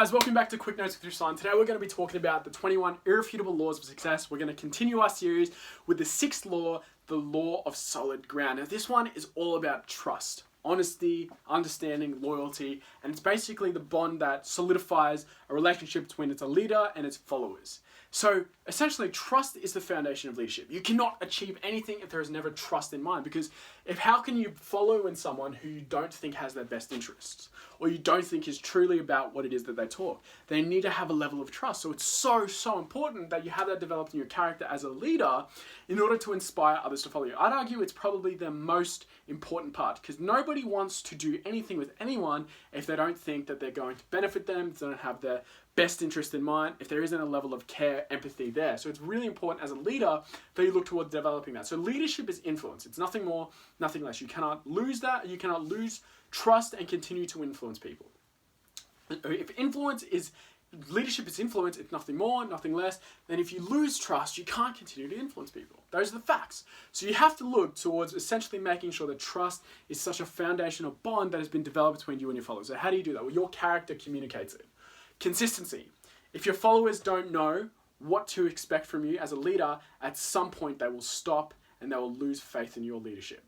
Guys, welcome back to Quick Notes with Ruslan. Today we're going to be talking about the 21 irrefutable laws of success. We're going to continue our series with the sixth law, the law of solid ground. Now this one is all about trust, honesty, understanding, loyalty, and it's basically the bond that solidifies a relationship between its leader and its followers. So essentially, trust is the foundation of leadership. You cannot achieve anything if there is never trust in mind, because how can you follow in someone who you don't think has their best interests, or you don't think is truly about what it is that they talk? They need to have a level of trust. So it's so important that you have that developed in your character as a leader in order to inspire others to follow you. I'd argue it's probably the most important part, because nobody wants to do anything with anyone if they don't think that they're going to benefit them, if they don't have their best interest in mind, if there isn't a level of care, empathy there. So it's really important as a leader that you look towards developing that. So leadership is influence. It's nothing more, nothing less. You cannot lose that. You cannot lose trust and continue to influence people. If leadership is influence, it's nothing more, nothing less. Then if you lose trust, you can't continue to influence people. Those are the facts. So you have to look towards essentially making sure that trust is such a foundational bond that has been developed between you and your followers. So how do you do that? Well, your character communicates it. Consistency. If your followers don't know what to expect from you as a leader, at some point they will stop and they will lose faith in your leadership.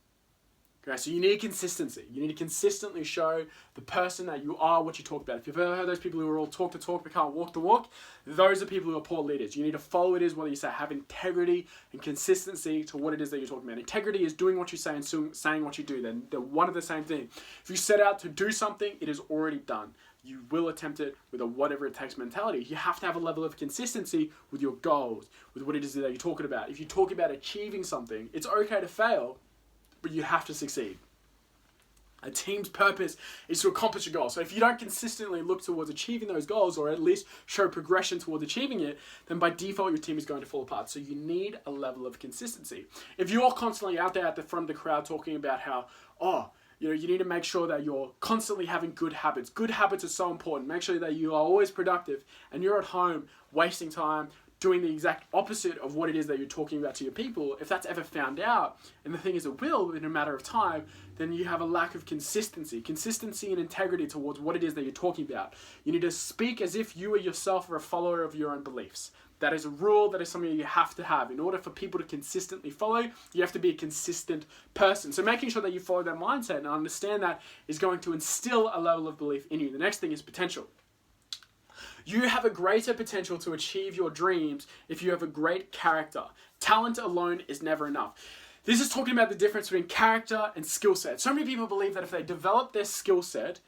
Okay, so you need consistency. You need to consistently show the person that you are what you talk about. If you've ever heard those people who are all talk the talk but can't walk the walk, those are people who are poor leaders. You need to follow what it is, what you say, have integrity and consistency to what it is that you're talking about. Integrity is doing what you say and saying what you do. They're one and the same thing. If you set out to do something, it is already done. You will attempt it with a whatever it takes mentality. You have to have a level of consistency with your goals, with what it is that you're talking about. If you talk about achieving something, it's okay to fail, but you have to succeed. A team's purpose is to accomplish a goal. So if you don't consistently look towards achieving those goals, or at least show progression towards achieving it, then by default your team is going to fall apart. So you need a level of consistency. If you're constantly out there at the front of the crowd talking about how, you need to make sure that you're constantly having good habits. Good habits are so important. Make sure that you are always productive, and you're at home wasting time doing the exact opposite of what it is that you're talking about to your people. If that's ever found out, and the thing is it will in a matter of time, then you have a lack of consistency and integrity towards what it is that you're talking about. You need to speak as if you are yourself or a follower of your own beliefs. That is a rule, that is something you have to have. In order for people to consistently follow, you have to be a consistent person. So making sure that you follow that mindset and understand that is going to instill a level of belief in you. The next thing is potential. You have a greater potential to achieve your dreams if you have a great character. Talent alone is never enough. This is talking about the difference between character and skill set. So many people believe that if they develop their skill set,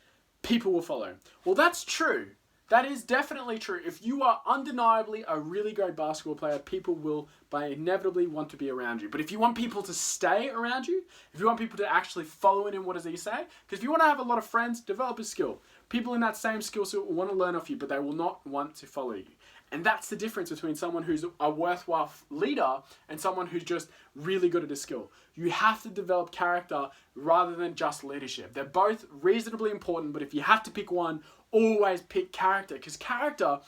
people will follow. Well, that's true. That is definitely true. If you are undeniably a really great basketball player, people will inevitably want to be around you. But if you want people to stay around you, if you want people to actually follow in what it is that you say, because if you want to have a lot of friends, develop a skill. People in that same skill set will want to learn off you, but they will not want to follow you. And that's the difference between someone who's a worthwhile leader and someone who's just really good at a skill. You have to develop character rather than just leadership. They're both reasonably important, but if you have to pick one, always pick character, because character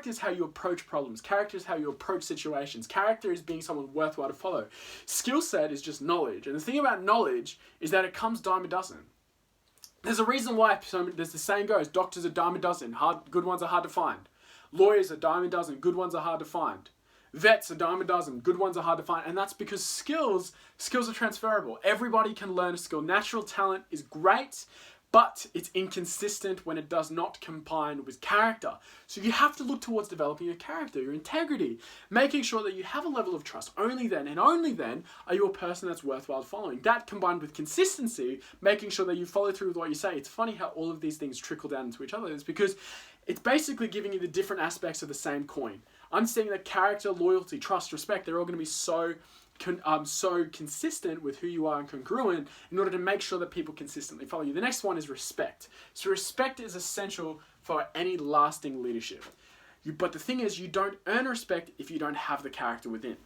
is how you approach problems. Character is how you approach situations. Character is being someone worthwhile to follow. Skill set is just knowledge. And the thing about knowledge is that it comes dime a dozen. There's a reason why there's the saying goes, doctors are dime a dozen, good ones are hard to find. Lawyers are dime a dozen, good ones are hard to find. Vets are dime a dozen, good ones are hard to find. And that's because skills are transferable. Everybody can learn a skill. Natural talent is great, but it's inconsistent when it does not combine with character. So you have to look towards developing your character, your integrity, making sure that you have a level of trust. Only then are you a person that's worthwhile following. That combined with consistency, making sure that you follow through with what you say. It's funny how all of these things trickle down into each other. It's because it's basically giving you the different aspects of the same coin. Understanding that character, loyalty, trust, respect, they're all going to be so consistent with who you are and congruent in order to make sure that people consistently follow you. The next one is respect. So respect is essential for any lasting leadership. But the thing is, you don't earn respect if you don't have the character within.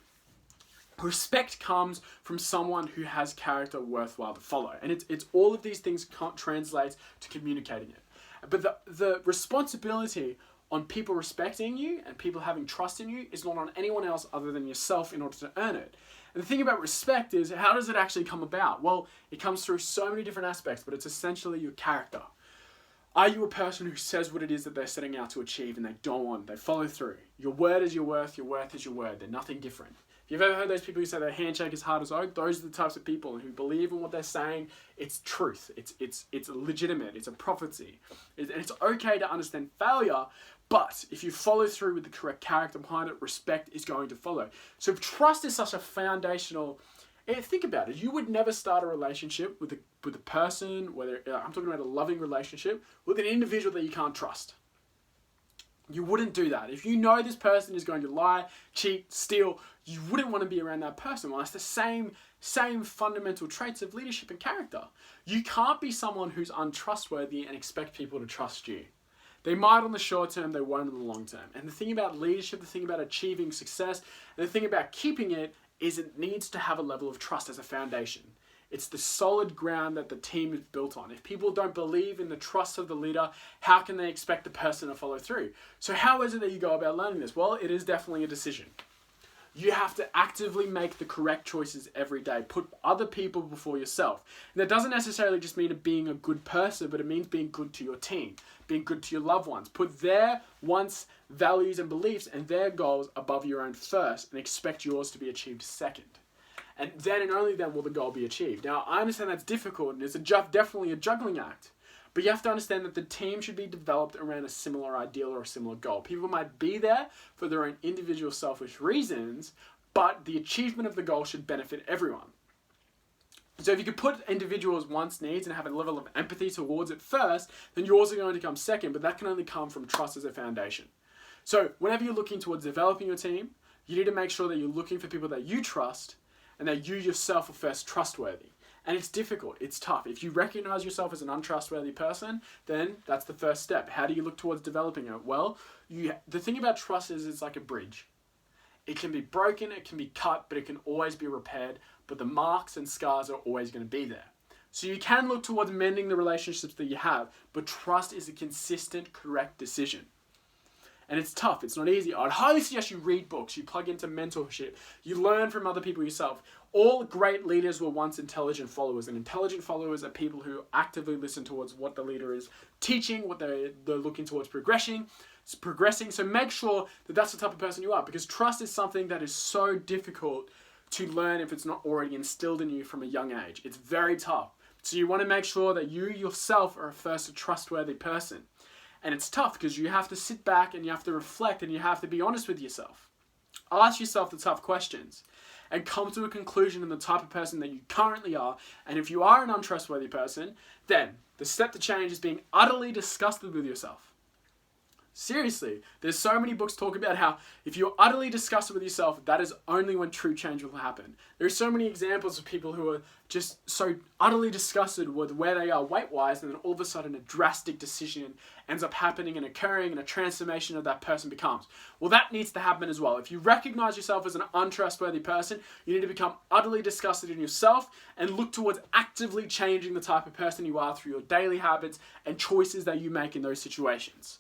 Respect comes from someone who has character worthwhile to follow. And it's all of these things can't translate to communicating it. But the responsibility on people respecting you and people having trust in you is not on anyone else other than yourself in order to earn it. And the thing about respect is, how does it actually come about? Well, it comes through so many different aspects, but it's essentially your character. Are you a person who says what it is that they're setting out to achieve and they don't want, they follow through? Your word is your worth is your word. They're nothing different. If you've ever heard those people who say their handshake is hard as oak, those are the types of people who believe in what they're saying. It's truth. It's legitimate. It's a prophecy. And it's okay to understand failure, but if you follow through with the correct character behind it, respect is going to follow. So if trust is such a foundational, think about it. You would never start a relationship with a person, whether I'm talking about a loving relationship, with an individual that you can't trust. You wouldn't do that. If you know this person is going to lie, cheat, steal, you wouldn't want to be around that person. Well, it's the same fundamental traits of leadership and character. You can't be someone who's untrustworthy and expect people to trust you. They might on the short term, they won't on the long term. And the thing about leadership, the thing about achieving success, and the thing about keeping it is it needs to have a level of trust as a foundation. It's the solid ground that the team is built on. If people don't believe in the trust of the leader, how can they expect the person to follow through? So how is it that you go about learning this? Well, it is definitely a decision. You have to actively make the correct choices every day. Put other people before yourself. And that doesn't necessarily just mean being a good person, but it means being good to your team, being good to your loved ones. Put their wants, values, and beliefs and their goals above your own first and expect yours to be achieved second. And then and only then will the goal be achieved. Now, I understand that's difficult and it's definitely a juggling act. But you have to understand that the team should be developed around a similar ideal or a similar goal. People might be there for their own individual selfish reasons, but the achievement of the goal should benefit everyone. So if you could put individuals' wants, needs, and have a level of empathy towards it first, then yours are going to come second, but that can only come from trust as a foundation. So whenever you're looking towards developing your team, you need to make sure that you're looking for people that you trust and that you yourself are first trustworthy. And it's difficult, it's tough. If you recognize yourself as an untrustworthy person, then that's the first step. How do you look towards developing it? Well, the thing about trust is it's like a bridge. It can be broken, it can be cut, but it can always be repaired. But the marks and scars are always going to be there. So you can look towards mending the relationships that you have, but trust is a consistent, correct decision. And it's tough, it's not easy. I'd highly suggest you read books, you plug into mentorship, you learn from other people yourself. All great leaders were once intelligent followers, and intelligent followers are people who actively listen towards what the leader is teaching, what they're looking towards progressing. So make sure that that's the type of person you are, because trust is something that is so difficult to learn if it's not already instilled in you from a young age. It's very tough. So you want to make sure that you yourself are first a trustworthy person. And it's tough because you have to sit back and you have to reflect and you have to be honest with yourself. Ask yourself the tough questions and come to a conclusion in the type of person that you currently are. And if you are an untrustworthy person, then the step to change is being utterly disgusted with yourself. Seriously, there's so many books talk about how if you're utterly disgusted with yourself, that is only when true change will happen. There's so many examples of people who are just so utterly disgusted with where they are weight-wise, and then all of a sudden a drastic decision ends up happening and occurring, and a transformation of that person becomes. Well, that needs to happen as well. If you recognize yourself as an untrustworthy person, you need to become utterly disgusted in yourself and look towards actively changing the type of person you are through your daily habits and choices that you make in those situations.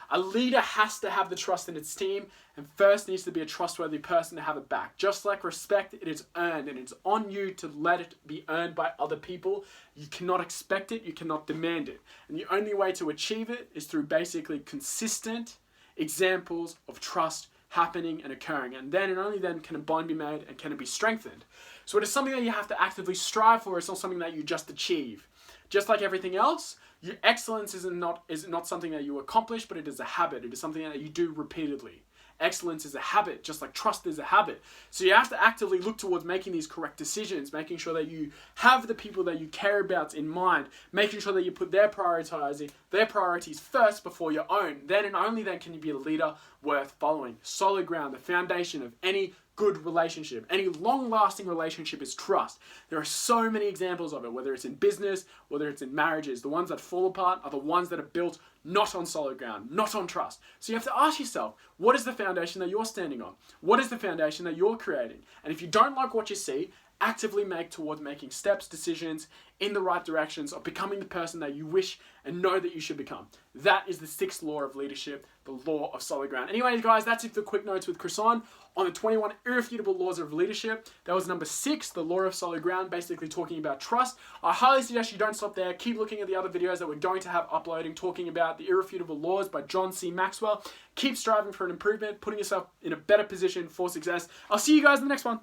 A leader has to have the trust in its team and first needs to be a trustworthy person to have it back. Just like respect, it is earned and it's on you to let it be earned by other people. You cannot expect it, you cannot demand it. And the only way to achieve it is through basically consistent examples of trust happening and occurring. And then and only then can a bond be made and can it be strengthened. So it is something that you have to actively strive for. It's not something that you just achieve. Just like everything else, your excellence is not something that you accomplish, but it is a habit. It is something that you do repeatedly. Excellence is a habit, just like trust is a habit. So you have to actively look towards making these correct decisions, making sure that you have the people that you care about in mind, making sure that you put their priorities first before your own. Then and only then can you be a leader worth following. Solid ground, the foundation of any good relationship, any long-lasting relationship is trust. There are so many examples of it, whether it's in business, whether it's in marriages. The ones that fall apart are the ones that are built not on solid ground, not on trust. So you have to ask yourself, what is the foundation that you're standing on? What is the foundation that you're creating? And if you don't like what you see, actively make towards making steps, decisions in the right directions of becoming the person that you wish and know that you should become. That is the sixth law of leadership, the law of solid ground. Anyways, guys, that's it for quick notes with Croissant on the 21 irrefutable laws of leadership. That was number 6, the law of solid ground, basically talking about trust. I highly suggest you don't stop there. Keep looking at the other videos that we're going to have uploading, talking about the irrefutable laws by John C. Maxwell. Keep striving for an improvement, putting yourself in a better position for success. I'll see you guys in the next one.